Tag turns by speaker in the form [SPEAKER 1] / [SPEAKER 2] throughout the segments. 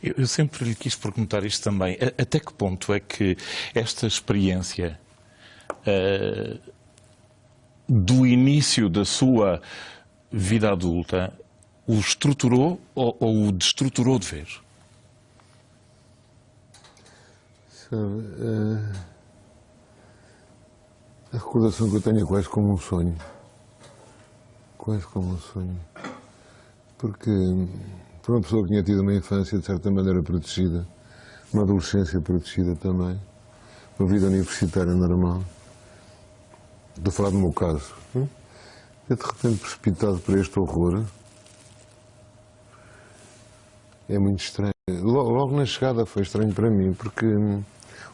[SPEAKER 1] Eu sempre lhe quis perguntar isto também. Até que ponto é que esta experiência do início da sua vida adulta o estruturou ou o destruturou de vez?
[SPEAKER 2] Sabe, a recordação que eu tenho é quase como um sonho. Quase como um sonho. Porque para uma pessoa que tinha tido uma infância de certa maneira protegida, uma adolescência protegida também, uma vida universitária normal, estou a falar do meu caso, é de repente precipitado para este horror, é muito estranho. Logo na chegada foi estranho para mim, porque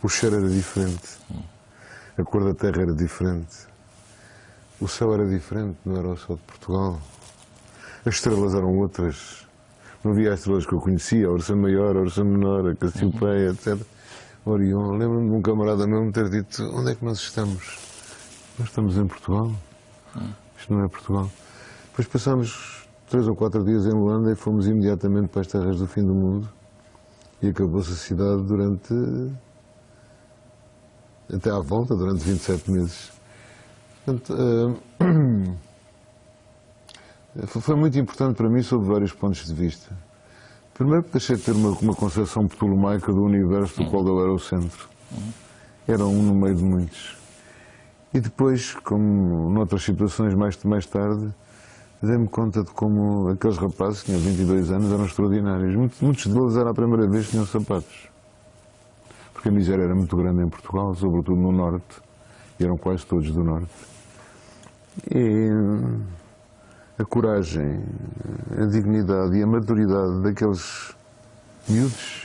[SPEAKER 2] o cheiro era diferente, a cor da terra era diferente, o céu era diferente, não era o céu de Portugal, as estrelas eram outras. Não havia as estrelas que eu conhecia, a Ursa Maior, a Ursa Menor, a Cassiopeia, etc. Orion. Lembro-me de um camarada meu me ter dito: onde é que nós estamos? Nós estamos em Portugal. Isto não é Portugal. Depois passámos 3 ou 4 dias em Luanda e fomos imediatamente para as terras do fim do mundo. E acabou-se a cidade até à volta, durante 27 meses. Portanto, foi muito importante para mim sob vários pontos de vista. Primeiro, deixei de ter uma concepção ptolomaica do universo do qual eu era o centro. Era um no meio de muitos. E depois, como noutras situações mais tarde, dei-me conta de como aqueles rapazes, que tinham 22 anos, eram extraordinários. Muitos deles era a primeira vez que tinham sapatos. Porque a miséria era muito grande em Portugal, sobretudo no Norte. E eram quase todos do Norte. E a coragem, a dignidade e a maturidade daqueles miúdos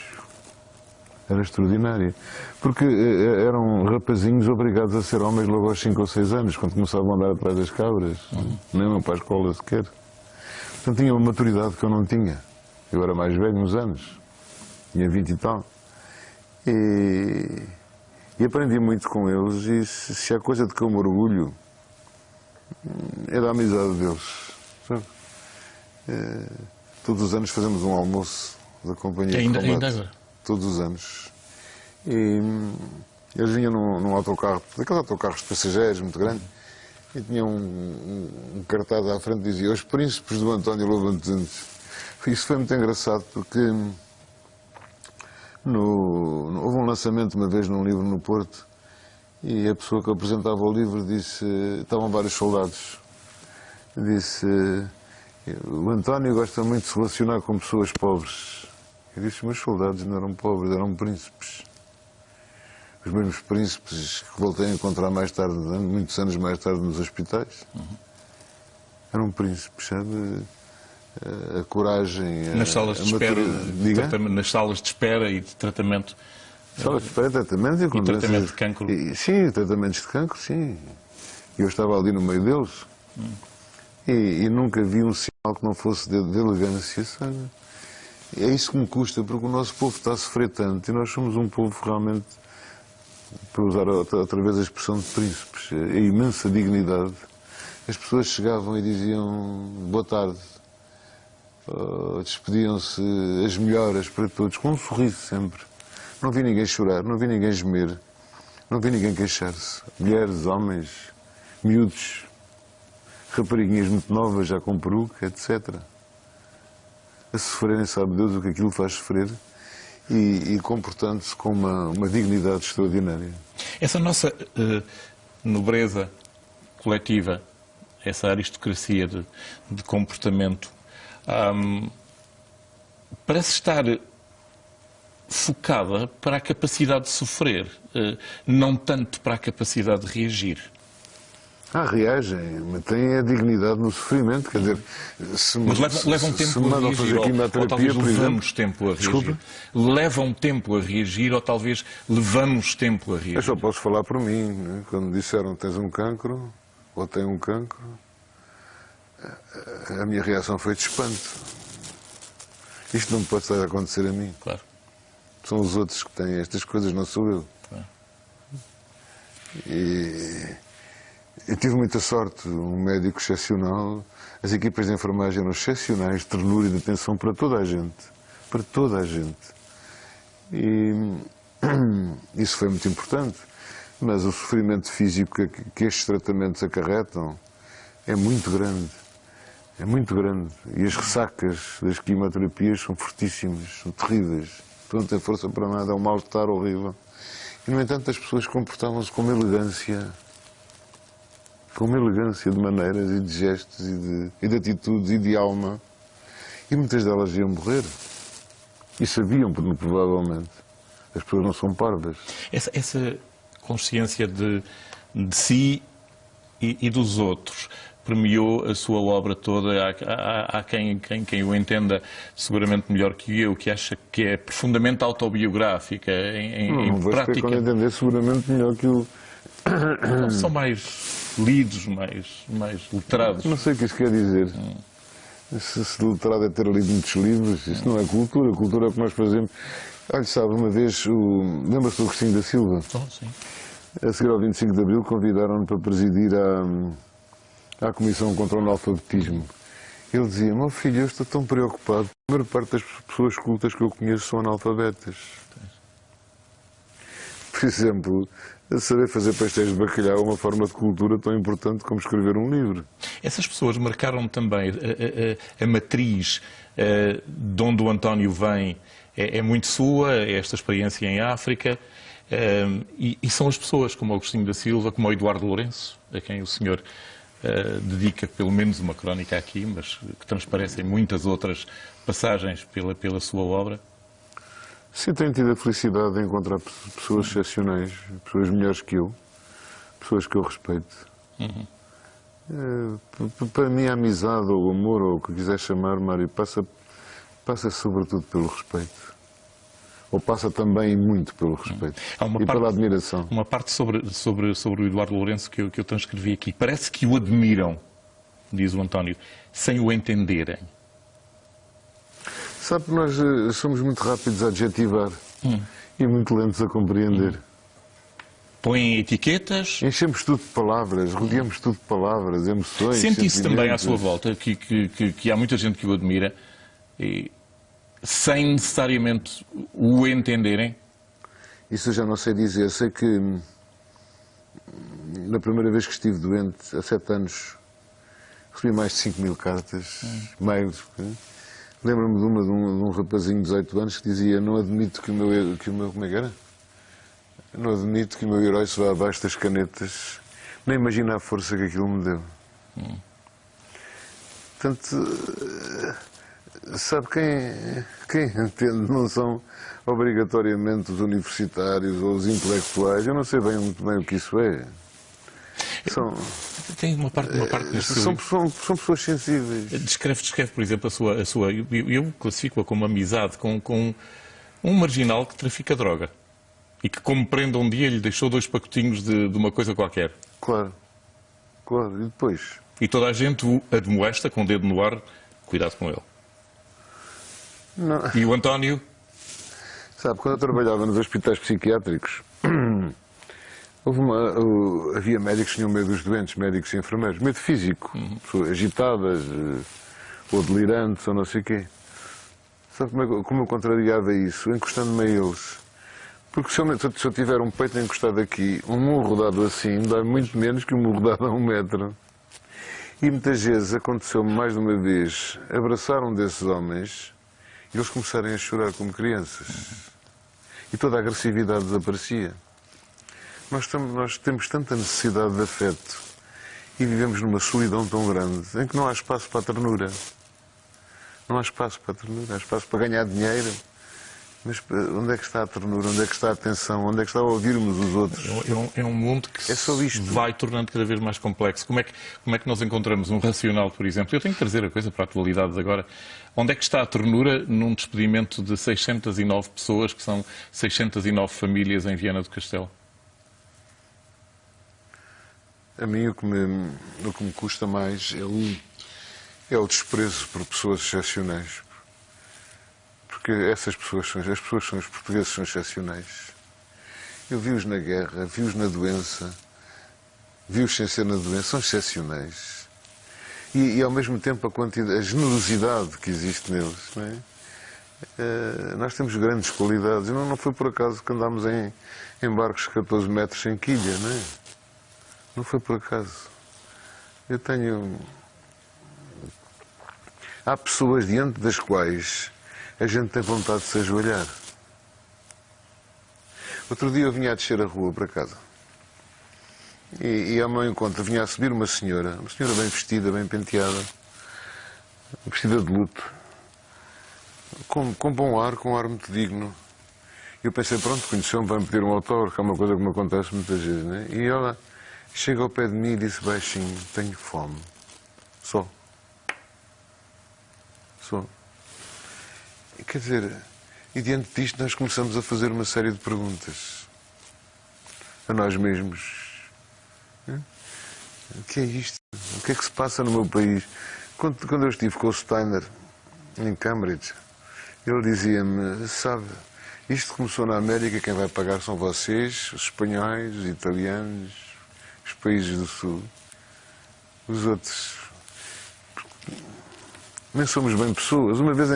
[SPEAKER 2] era extraordinária. Porque eram rapazinhos obrigados a ser homens logo aos 5 ou 6 anos, quando começavam a andar atrás das cabras, nem iam para a escola sequer. Portanto, tinham uma maturidade que eu não tinha. Eu era mais velho uns anos, tinha 20 e tal. E aprendi muito com eles, e se há coisa de que eu me orgulho, é da amizade deles. Todos os anos fazemos um almoço da companhia de combate.
[SPEAKER 1] Ainda agora?
[SPEAKER 2] Todos os anos. E eles vinham num autocarro, daqueles autocarros de passageiros muito grande, e tinha um cartaz à frente que dizia: os príncipes do António Lobo Antunes. Isso foi muito engraçado, porque houve um lançamento uma vez num livro no Porto, e a pessoa que apresentava o livro disse, estavam vários soldados, disse: o António gosta muito de se relacionar com pessoas pobres. Eu disse: meus soldados não eram pobres, eram príncipes. Os mesmos príncipes que voltei a encontrar mais tarde, muitos anos mais tarde, nos hospitais. Eram príncipes, sabe? A coragem,
[SPEAKER 1] nas salas de espera, nas salas de espera e de tratamento.
[SPEAKER 2] Salas de espera, tratamento
[SPEAKER 1] e tratamento de cancro.
[SPEAKER 2] Sim, tratamentos de cancro, sim. E eu estava ali no meio deles. E nunca vi um sinal que não fosse de elegância, sabe? É isso que me custa, porque o nosso povo está a sofrer tanto, e nós somos um povo realmente, para usar outra vez a expressão de príncipes, a imensa dignidade. As pessoas chegavam e diziam boa tarde, despediam-se as melhoras para todos, com um sorriso sempre. Não vi ninguém chorar, não vi ninguém gemer, não vi ninguém queixar-se. Mulheres, homens, miúdos, rapariguinhas muito novas, já com peruca, etc. A sofrerem, sabe Deus o que aquilo faz sofrer, e comportando-se com uma dignidade extraordinária.
[SPEAKER 1] Essa nossa nobreza coletiva, essa aristocracia de comportamento, parece estar focada para a capacidade de sofrer, não tanto para a capacidade de reagir.
[SPEAKER 2] Reagem, mas têm a dignidade no sofrimento, quer dizer...
[SPEAKER 1] Mas levam tempo a reagir, ou talvez levamos tempo a reagir.
[SPEAKER 2] Desculpa?
[SPEAKER 1] Levam tempo a reagir, ou talvez levamos tempo a reagir.
[SPEAKER 2] Eu só posso falar por mim, né? Quando disseram tens um cancro, ou tem um cancro, a minha reação foi de espanto. Isto não pode estar a acontecer a mim.
[SPEAKER 1] Claro.
[SPEAKER 2] São os outros que têm estas coisas, não sou eu.
[SPEAKER 1] Claro.
[SPEAKER 2] E eu tive muita sorte, um médico excepcional, as equipas de enfermagem eram excepcionais, de ternura e de atenção para toda a gente. para toda a gente. E isso foi muito importante, mas o sofrimento físico que estes tratamentos acarretam é muito grande. É muito grande. E as ressacas das quimioterapias são fortíssimas, são terríveis. Tu não tens força para nada, é um mal-estar horrível. E, no entanto, as pessoas comportavam-se com uma elegância de maneiras e de gestos e de atitudes e de alma. E muitas delas iam morrer. E sabiam, provavelmente. As pessoas não são parvas.
[SPEAKER 1] Essa consciência de si e dos outros permeou a sua obra toda. Há quem o entenda seguramente melhor que eu, que acha que é profundamente autobiográfica em
[SPEAKER 2] vou
[SPEAKER 1] prática.
[SPEAKER 2] Quando entender seguramente melhor que o...
[SPEAKER 1] São mais lidos, mais letrados.
[SPEAKER 2] Não sei o que isso quer dizer. Se letrado é ter lido muitos livros, isso não é cultura. Cultura é o que nós fazemos. Olha, sabe, uma vez, lembra-se do Agostinho da Silva?
[SPEAKER 1] Sim.
[SPEAKER 2] A seguir ao 25 de Abril, convidaram-no para presidir à Comissão contra o Analfabetismo. Ele dizia: meu filho, eu estou tão preocupado. A maior parte das pessoas cultas que eu conheço são analfabetas. Por exemplo, saber fazer pastéis de bacalhau é uma forma de cultura tão importante como escrever um livro.
[SPEAKER 1] Essas pessoas marcaram também a matriz de onde o António vem. É muito sua, esta experiência em África, e são as pessoas como o Agostinho da Silva, como o Eduardo Lourenço, a quem o senhor dedica pelo menos uma crónica aqui, mas que transparecem muitas outras passagens pela sua obra.
[SPEAKER 2] Sim, tenho tido a felicidade de encontrar pessoas excepcionais, pessoas melhores que eu, pessoas que eu respeito. Para mim, a amizade ou o amor, ou o que quiser chamar, Mário, passa sobretudo pelo respeito. Ou passa também muito pelo respeito. Pela admiração.
[SPEAKER 1] Uma parte sobre o Eduardo Lourenço que eu transcrevi aqui. Parece que o admiram, diz o António, sem o entenderem.
[SPEAKER 2] Sabe, nós somos muito rápidos a adjetivar e muito lentos a compreender.
[SPEAKER 1] Põem etiquetas.
[SPEAKER 2] Enchemos tudo de palavras, rodeamos tudo de palavras, emoções.
[SPEAKER 1] Sente isso também à sua volta, que há muita gente que o admira, e, sem necessariamente o entenderem?
[SPEAKER 2] Isso eu já não sei dizer. Sei que na primeira vez que estive doente, há 7 anos, recebi mais de 5.000 cartas, mails. Lembro-me de um rapazinho de 18 anos que dizia: não admito que o meu como é que era? Não admito que o meu herói se vá abaixo das canetas. Nem imagina a força que aquilo me deu. Portanto, sabe, quem entende não são obrigatoriamente os universitários ou os intelectuais. Eu não sei muito bem o que isso é.
[SPEAKER 1] Tem uma parte neste
[SPEAKER 2] são pessoas sensíveis.
[SPEAKER 1] Descreve, por exemplo, a sua eu classifico-a como amizade com um marginal que trafica droga e que, como prenda um dia, lhe deixou 2 pacotinhos de uma coisa qualquer.
[SPEAKER 2] Claro. E depois?
[SPEAKER 1] E toda a gente o admoesta com o dedo no ar: cuidado com ele.
[SPEAKER 2] Não.
[SPEAKER 1] E o António?
[SPEAKER 2] Sabe, quando eu trabalhava nos hospitais psiquiátricos, havia médicos que tinham medo dos doentes, médicos e enfermeiros, medo físico, pessoas agitadas, ou delirantes, ou não sei o quê. Sabe como eu contrariava isso? Encostando-me a eles. Porque se eu tiver um peito encostado aqui, um murro dado assim, dá muito menos que um murro dado a 1 metro. E muitas vezes aconteceu-me mais de uma vez abraçar um desses homens e eles começarem a chorar como crianças. E toda a agressividade desaparecia. Nós temos tanta necessidade de afeto e vivemos numa solidão tão grande em que não há espaço para a ternura. Não há espaço para a ternura, há espaço para ganhar dinheiro. Mas onde é que está a ternura? Onde é que está a atenção? Onde é que está a ouvirmos os outros?
[SPEAKER 1] É um mundo que se vai tornando cada vez mais complexo. Como é que nós encontramos um racional, por exemplo? Eu tenho que trazer a coisa para a atualidade agora. Onde é que está a ternura num despedimento de 609 pessoas, que são 609 famílias em Viana do Castelo?
[SPEAKER 2] A mim o que me custa mais é o desprezo por pessoas excepcionais. Porque essas pessoas são os portugueses, são excepcionais. Eu vi-os na guerra, vi-os na doença, vi-os sem ser na doença, são excepcionais. E ao mesmo tempo a generosidade que existe neles, não é? Nós temos grandes qualidades. E não foi por acaso que andámos em barcos de 14 metros sem quilha, não é? Não foi por acaso. Eu tenho... Há pessoas diante das quais a gente tem vontade de se ajoelhar. Outro dia eu vinha a descer a rua para casa. E ao meu encontro vinha a subir uma senhora bem vestida, bem penteada, vestida de luto, com bom ar, com um ar muito digno. E eu pensei, pronto, conheceu-me, vai-me pedir um autógrafo, que é uma coisa que me acontece muitas vezes, né? E ela chega ao pé de mim e disse baixinho, tenho fome. Só. E, quer dizer, e diante disto nós começamos a fazer uma série de perguntas a nós mesmos. O que é isto? O que é que se passa no meu país? Quando eu estive com o Steiner em Cambridge, ele dizia-me, sabe, isto começou na América, quem vai pagar são vocês, os espanhóis, os italianos, os países do Sul. Os outros nem somos bem pessoas. Uma vez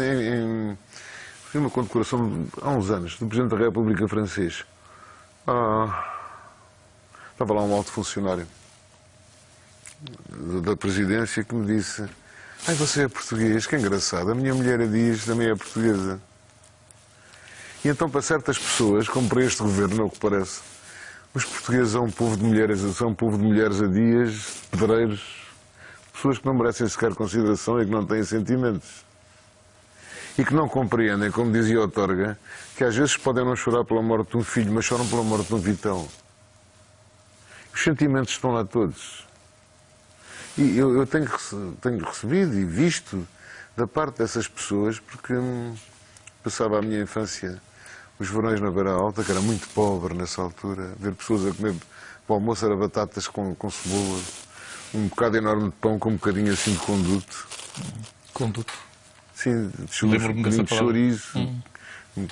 [SPEAKER 2] foi uma condecoração há uns anos do Presidente da República francês. Estava lá um alto funcionário da presidência que me disse, ai, você é português, que engraçado, a minha mulher a Dias também é portuguesa. E então para certas pessoas, como para este governo, é o que parece, os portugueses são um povo de mulheres a Dias, de pedreiros, pessoas que não merecem sequer consideração e que não têm sentimentos. E que não compreendem, como dizia o Torga, que às vezes podem não chorar pela morte de um filho, mas choram pela morte de um vitão. Os sentimentos estão lá todos. E eu tenho recebido e visto da parte dessas pessoas, porque passava a minha infância os verões na Beira Alta, que era muito pobre nessa altura, ver pessoas a comer, para o almoço era batatas com cebola, um bocado enorme de pão com um bocadinho assim de conduto.
[SPEAKER 1] Conduto?
[SPEAKER 2] Sim, um bocadinho de chouriço, um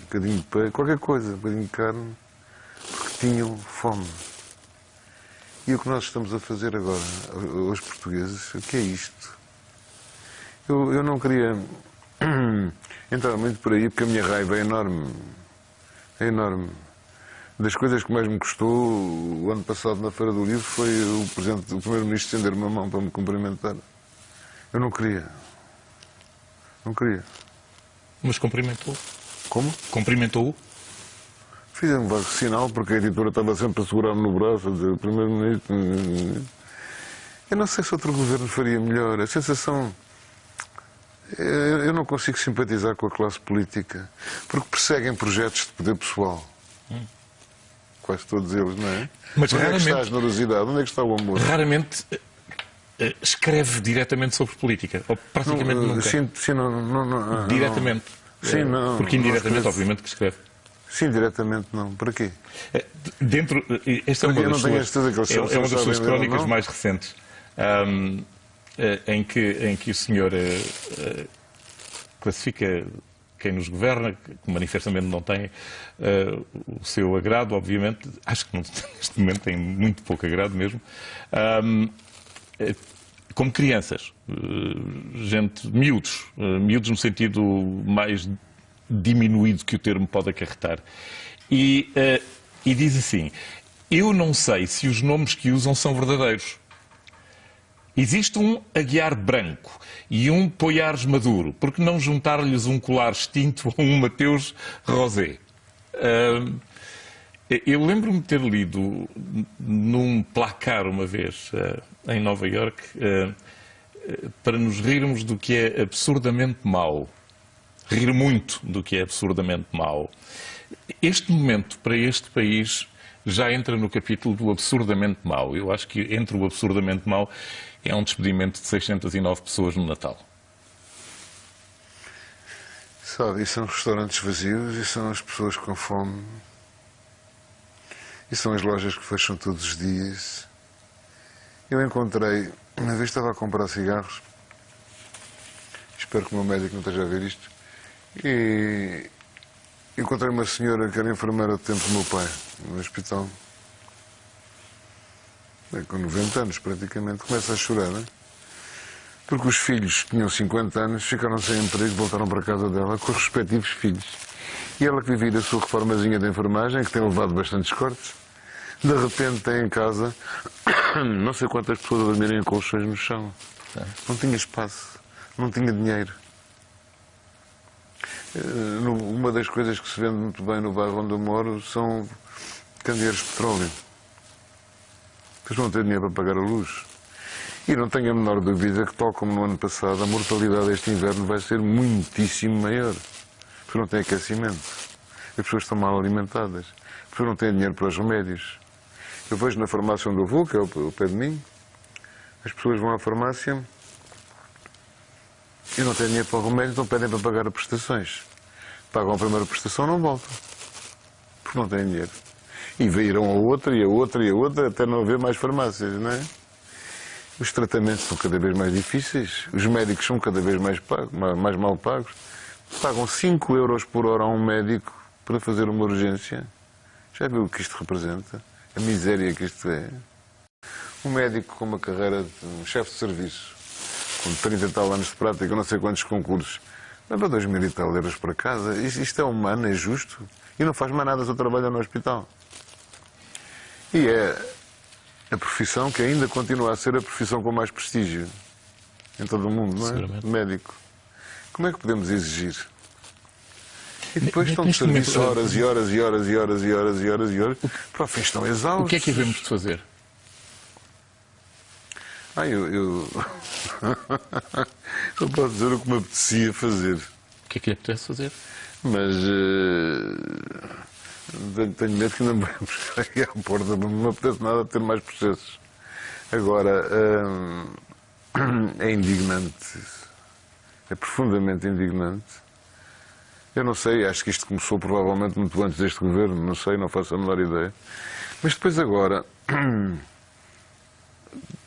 [SPEAKER 2] bocadinho de peixe, qualquer coisa, um bocadinho de carne, porque tinham fome. E o que nós estamos a fazer agora, os portugueses, o que é isto? Eu não queria entrar muito por aí, porque a minha raiva é enorme. É enorme. Das coisas que mais me custou, o ano passado na Feira do Livro, foi o Primeiro-Ministro estender uma mão para me cumprimentar. Eu não queria. Não queria.
[SPEAKER 1] Mas cumprimentou?
[SPEAKER 2] Como?
[SPEAKER 1] Cumprimentou-o?
[SPEAKER 2] Fiz um vago sinal, porque a editora estava sempre a segurar-me no braço, a dizer, Primeiro-Ministro... Eu não sei se outro governo faria melhor. A sensação... Eu não consigo simpatizar com a classe política, porque perseguem projetos de poder pessoal. Quase todos eles, não é?
[SPEAKER 1] Mas
[SPEAKER 2] onde é que está a generosidade? Onde é que está o amor?
[SPEAKER 1] Raramente escreve diretamente sobre política, ou praticamente nunca.
[SPEAKER 2] Sim, não,
[SPEAKER 1] diretamente.
[SPEAKER 2] Sim, não.
[SPEAKER 1] Porque indiretamente, obviamente, que escreve.
[SPEAKER 2] Sim, diretamente não. Para quê?
[SPEAKER 1] Esta é uma das suas
[SPEAKER 2] sabem
[SPEAKER 1] crónicas mais recentes, em que o senhor classifica quem nos governa, que manifestamente não tem o seu agrado, obviamente. Acho que neste momento tem muito pouco agrado mesmo. Como crianças, miúdos no sentido mais diminuído que o termo pode acarretar. E diz assim, eu não sei se os nomes que usam são verdadeiros. Existe um Aguiar Branco e um Poiares Maduro. Por que não juntar-lhes um Colar Extinto a um Mateus Rosé? Eu lembro-me de ter lido num placar uma vez em Nova Iorque para nos rirmos do que é absurdamente mau. Rir muito do que é absurdamente mau. Este momento, para este país, já entra no capítulo do absurdamente mau. Eu acho que entre o absurdamente mau é um despedimento de 609 pessoas no Natal.
[SPEAKER 2] Sabe, e são restaurantes vazios, e são as pessoas com fome, e são as lojas que fecham todos os dias. Eu encontrei, uma vez estava a comprar cigarros, espero que o meu médico não esteja a ver isto, e encontrei uma senhora que era enfermeira do tempo do meu pai, no hospital, com 90 anos praticamente, começa a chorar, não é? Porque os filhos tinham 50 anos, ficaram sem emprego, voltaram para a casa dela com os respectivos filhos. E ela que vivia a sua reformazinha de enfermagem, que tem levado bastantes cortes, de repente tem em casa não sei quantas pessoas a dormirem em colchões no chão. Não tinha espaço, não tinha dinheiro. Uma das coisas que se vende muito bem no bairro onde eu moro são candeeiros de petróleo. Eles não têm dinheiro para pagar a luz. E não tenho a menor dúvida que, tal como no ano passado, a mortalidade este inverno vai ser muitíssimo maior. Porque não tem aquecimento. As pessoas estão mal alimentadas. As pessoas não têm dinheiro para os remédios. Eu vejo na farmácia onde eu vou, que é ao pé de mim, as pessoas vão à farmácia e não têm dinheiro para o remédio, então pedem para pagar as prestações. Pagam a primeira prestação, não voltam. Porque não têm dinheiro. E irão a outra, e a outra, e a outra, até não haver mais farmácias, não é? Os tratamentos são cada vez mais difíceis, os médicos são cada vez mais mal pagos. Pagam 5 euros por hora a um médico para fazer uma urgência. Já viu o que isto representa? A miséria que isto é. Um médico com uma carreira de um chefe de serviço, com 30 e tal anos de prática, não sei quantos concursos, leva 2.000 e tal euros para casa. Isto é humano, é justo. E não faz mais nada, só trabalha no hospital. E é a profissão que ainda continua a ser a profissão com mais prestígio em todo o mundo, não é? Médico. Como é que podemos exigir? E depois estão de serviço horas e horas e horas e horas e horas e horas e horas. Para o fim estão exaustos.
[SPEAKER 1] O que é que devemos de fazer?
[SPEAKER 2] Eu posso dizer o que me apetecia fazer.
[SPEAKER 1] O que é que lhe apetece fazer?
[SPEAKER 2] Mas tenho medo que não me buscar aqui à porta. Não me apetece nada ter mais processos. Agora, é indignante. É profundamente indignante. Eu não sei, acho que isto começou provavelmente muito antes deste governo, não sei, não faço a menor ideia. Mas depois agora,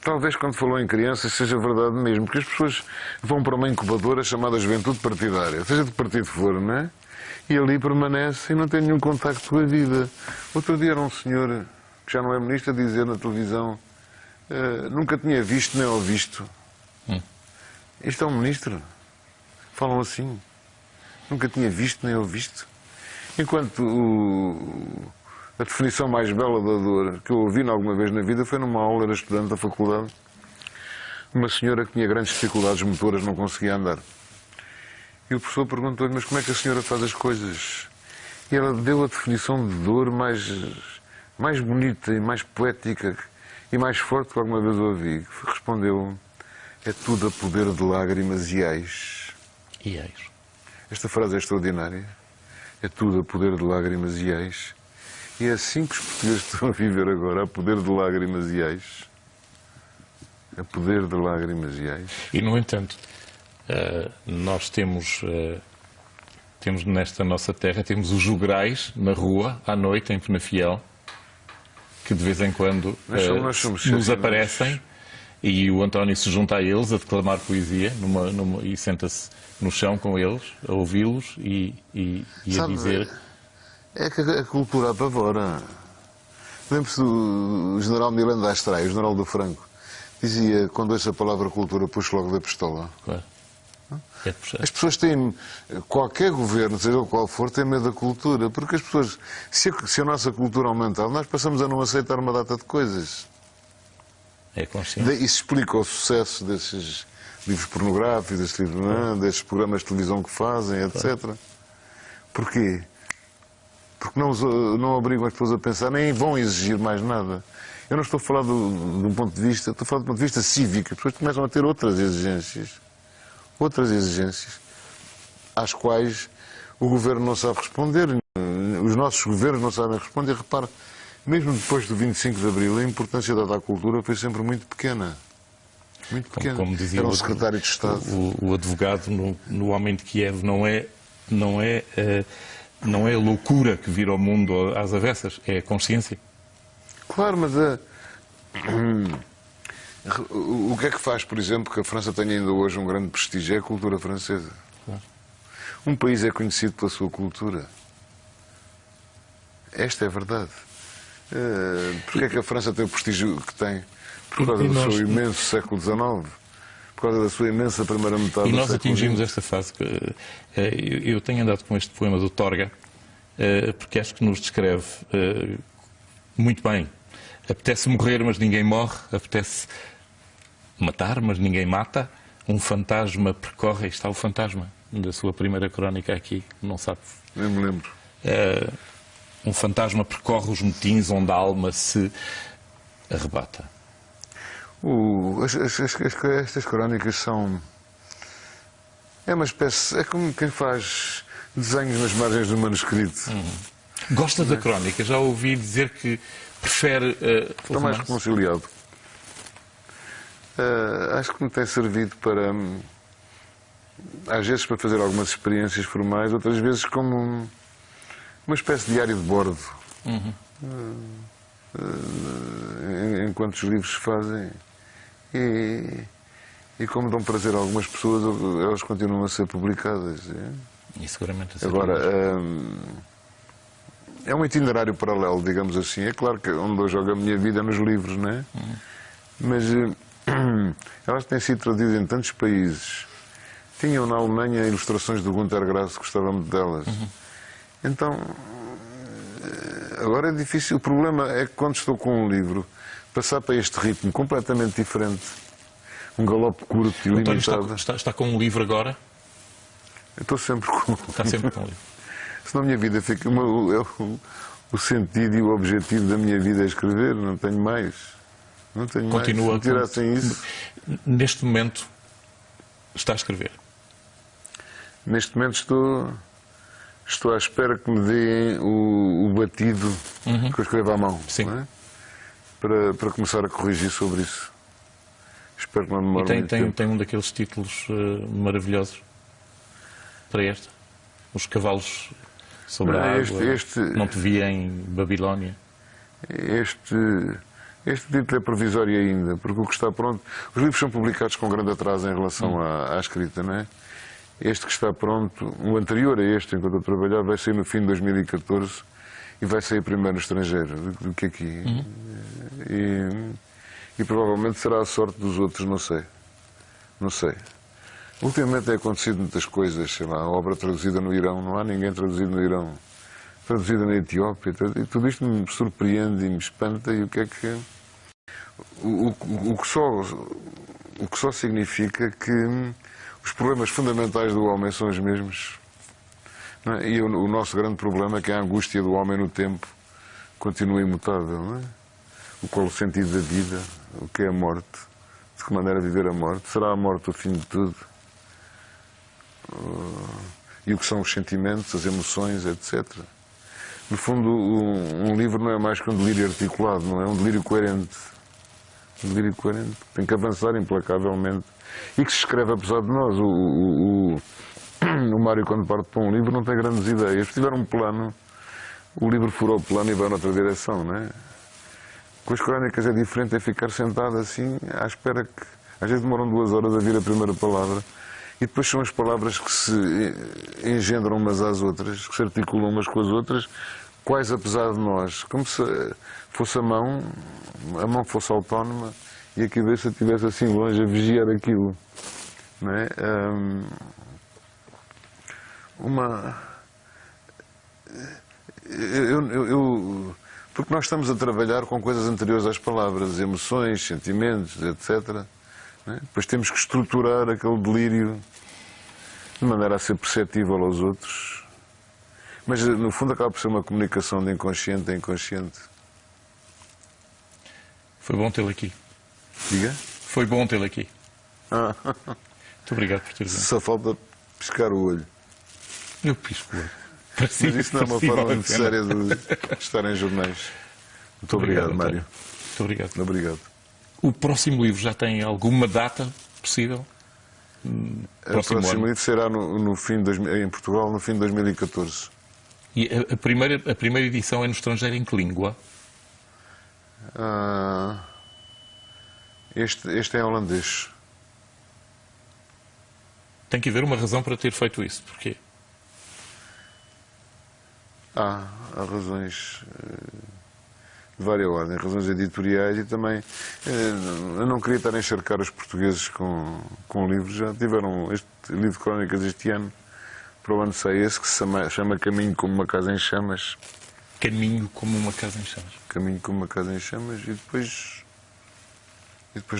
[SPEAKER 2] talvez quando falou em crianças seja verdade mesmo, porque as pessoas vão para uma incubadora chamada Juventude Partidária, seja de partido for, não é? E ali permanece e não tem nenhum contacto com a vida. Outro dia era um senhor, que já não é ministro, a dizer na televisão, nunca tinha visto nem ouvido. Isto é um ministro. Falam assim. Nunca tinha visto nem ouvido. Enquanto a definição mais bela da dor que eu ouvi alguma vez na vida foi numa aula, era estudante da faculdade, uma senhora que tinha grandes dificuldades motoras, não conseguia andar. E o professor perguntou-lhe, mas como é que a senhora faz as coisas? E ela deu a definição de dor mais bonita e mais poética e mais forte que alguma vez ouvi. Respondeu, é tudo a poder de lágrimas e ais.
[SPEAKER 1] E ais.
[SPEAKER 2] Esta frase é extraordinária. É tudo a poder de lágrimas e ais. E é assim que os portugueses estão a viver agora, a poder de lágrimas e ais. A poder de lágrimas e ais.
[SPEAKER 1] E, no entanto, nós temos nesta nossa terra, temos os jograis na rua, à noite, em Penafiel, que de vez em quando nos aparecem, e o António se junta a eles a declamar poesia e senta-se no chão com eles, a ouvi-los e a dizer...
[SPEAKER 2] É que a cultura apavora. Lembro-se do general Miranda Astray, o general do Franco, dizia, quando ouço a palavra cultura, puxo logo da pistola.
[SPEAKER 1] Claro.
[SPEAKER 2] As pessoas têm, qualquer governo, seja o qual for, tem medo da cultura, porque as pessoas, se a nossa cultura aumentar, nós passamos a não aceitar uma data de coisas.
[SPEAKER 1] É consciente.
[SPEAKER 2] Isso explica o sucesso desses livros pornográficos, desses programas de televisão que fazem, etc. Claro. Porquê? Porque não obrigam as pessoas a pensar, nem vão exigir mais nada. Eu não estou a falar de um ponto de vista, estou a falar do ponto de vista cívico. As pessoas começam a ter outras exigências, às quais o governo não sabe responder, os nossos governos não sabem responder. Repare, mesmo depois do 25 de Abril, a importância dada à cultura foi sempre muito pequena. Muito pequena.
[SPEAKER 1] Como dizia
[SPEAKER 2] era um secretário de Estado.
[SPEAKER 1] O advogado no Homem de Kiev não é a loucura que vira o mundo às avessas, é a consciência.
[SPEAKER 2] Claro, mas o que é que faz, por exemplo, que a França tenha ainda hoje um grande prestígio? É a cultura francesa. Claro. Um país é conhecido pela sua cultura. Esta é a verdade. Porquê é que a França tem o prestígio que tem? Por causa do seu imenso século XIX. Por por causa da sua imensa primeira metade
[SPEAKER 1] E
[SPEAKER 2] do
[SPEAKER 1] nós
[SPEAKER 2] século
[SPEAKER 1] atingimos
[SPEAKER 2] XX.
[SPEAKER 1] esta fase. Eu tenho andado com este poema do Torga, porque acho que nos descreve muito bem. Apetece morrer, mas ninguém morre. Apetece matar, mas ninguém mata. Um fantasma percorre. Aí está o fantasma da sua primeira crónica aqui, não sabe.
[SPEAKER 2] Nem me lembro.
[SPEAKER 1] Um fantasma percorre os motins onde a alma se arrebata.
[SPEAKER 2] Estas crónicas são... É uma espécie... É como quem faz desenhos nas margens do manuscrito.
[SPEAKER 1] Gosta da crónica? Já ouvi dizer que prefere o
[SPEAKER 2] Estou mais
[SPEAKER 1] romance?
[SPEAKER 2] reconciliado. Acho que me tem servido para... Às vezes para fazer algumas experiências formais, outras vezes como uma espécie de diário de bordo. Enquanto os livros se fazem. E como dão prazer a algumas pessoas, elas continuam a ser publicadas.
[SPEAKER 1] E seguramente a ser
[SPEAKER 2] Agora, é um itinerário paralelo, digamos assim. É claro que onde eu jogo a minha vida é nos livros, não é? Mas elas têm sido traduzidas em tantos países. Tinham na Alemanha ilustrações do Günter Grass, gostava muito delas. Então, agora é difícil. O problema é que quando estou com um livro, passar para este ritmo completamente diferente, um galope curto e
[SPEAKER 1] António
[SPEAKER 2] limitado.
[SPEAKER 1] está com um livro agora?
[SPEAKER 2] Eu estou sempre com.
[SPEAKER 1] Está sempre com um livro.
[SPEAKER 2] Senão a minha vida fica. O sentido e o objetivo da minha vida é escrever, não tenho mais. Não tenho
[SPEAKER 1] Continua
[SPEAKER 2] mais. Se tirassem isso.
[SPEAKER 1] Neste momento, está a escrever.
[SPEAKER 2] Neste momento estou à espera que me deem o batido que eu escrevo à mão.
[SPEAKER 1] Sim.
[SPEAKER 2] Não é? Para começar a corrigir sobre isso. Espero que não demore
[SPEAKER 1] E
[SPEAKER 2] muito tempo.
[SPEAKER 1] tem um daqueles títulos maravilhosos para esta. Os cavalos sobre a água. Não te via em Babilónia.
[SPEAKER 2] Este título é provisório ainda, porque o que está pronto... Os livros são publicados com grande atraso em relação à escrita, não é? Este que está pronto, o anterior a este, enquanto eu trabalhava, vai sair no fim de 2014 e vai sair primeiro no estrangeiro do que aqui. E provavelmente será a sorte dos outros, não sei. Não sei. Ultimamente tem acontecido muitas coisas, sei lá, a obra traduzida no Irão, não há ninguém traduzido no Irão. Traduzida na Etiópia, e tudo isto me surpreende e me espanta, e o que é que... O que só significa que os problemas fundamentais do homem são os mesmos. Não é? E o nosso grande problema é que a angústia do homem no tempo continua imutável, não é? Qual o sentido da vida? O que é a morte? De que maneira viver a morte? Será a morte o fim de tudo? E o que são os sentimentos, as emoções, etc. No fundo, um livro não é mais que um delírio articulado, não é? Um delírio coerente. Um delírio coerente. Tem que avançar implacavelmente. E que se escreve apesar de nós. O Mário, quando parte para um livro, não tem grandes ideias. Se tiver um plano, o livro fura o plano e vai noutra direção, não é? Com as crónicas é diferente, é ficar sentado assim, à espera que... Às vezes demoram 2 horas a vir a primeira palavra. E depois são as palavras que se engendram umas às outras, que se articulam umas com as outras, quais apesar de nós. Como se fosse a mão fosse autónoma e a cabeça estivesse assim longe a vigiar aquilo. Não é? Porque nós estamos a trabalhar com coisas anteriores às palavras, emoções, sentimentos, etc. Não é? Depois temos que estruturar aquele delírio de maneira a ser perceptível aos outros. Mas, no fundo, acaba por ser uma comunicação de inconsciente a inconsciente.
[SPEAKER 1] Foi bom tê-lo aqui.
[SPEAKER 2] Diga?
[SPEAKER 1] Foi bom tê-lo aqui. Muito obrigado por ter vindo.
[SPEAKER 2] Só falta piscar o olho.
[SPEAKER 1] Eu pisco o olho.
[SPEAKER 2] Mas isso não é uma forma muito séria de estar em jornais. Muito obrigado, Mário.
[SPEAKER 1] Muito obrigado.
[SPEAKER 2] Obrigado.
[SPEAKER 1] O próximo livro já tem alguma data possível?
[SPEAKER 2] O próximo livro será em Portugal no fim de 2014.
[SPEAKER 1] E a primeira edição é no estrangeiro em que língua?
[SPEAKER 2] Este é holandês.
[SPEAKER 1] Tem que haver uma razão para ter feito isso. Porquê?
[SPEAKER 2] Há razões de várias ordens, razões editoriais e também eu não queria estar a encharcar os portugueses com livros. Já tiveram este livro de crónicas este ano, para o ano sai esse, que se chama Caminho como uma casa em chamas.
[SPEAKER 1] Caminho como uma casa em chamas.
[SPEAKER 2] Caminho como uma casa em chamas e depois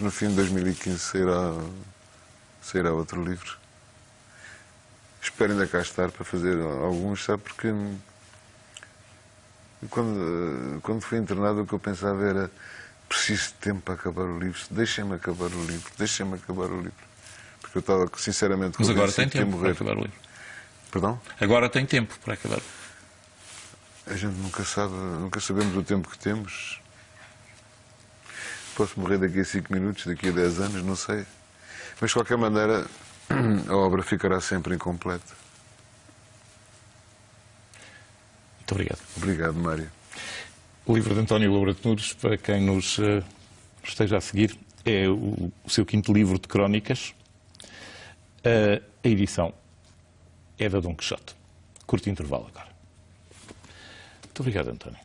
[SPEAKER 2] no fim de 2015 sairá outro livro. Espero ainda cá estar para fazer alguns, sabe, porque quando fui internado o que eu pensava era preciso de tempo para acabar o livro, deixem-me acabar o livro, deixem-me acabar o livro. Porque eu estava sinceramente
[SPEAKER 1] Mas agora tem
[SPEAKER 2] convencido que ia
[SPEAKER 1] tempo para
[SPEAKER 2] morrer.
[SPEAKER 1] acabar o livro.
[SPEAKER 2] Perdão?
[SPEAKER 1] Agora tem tempo para acabar.
[SPEAKER 2] A gente nunca sabe, nunca sabemos o tempo que temos. Posso morrer daqui a 5 minutos, daqui a 10 anos, não sei. Mas de qualquer maneira, a obra ficará sempre incompleta.
[SPEAKER 1] Muito obrigado.
[SPEAKER 2] Obrigado, Mário.
[SPEAKER 1] O livro de António Loura de Nunes, para quem nos esteja a seguir, é o seu quinto livro de crónicas. A edição é da Dom Quixote. Curto intervalo agora. Muito obrigado, António.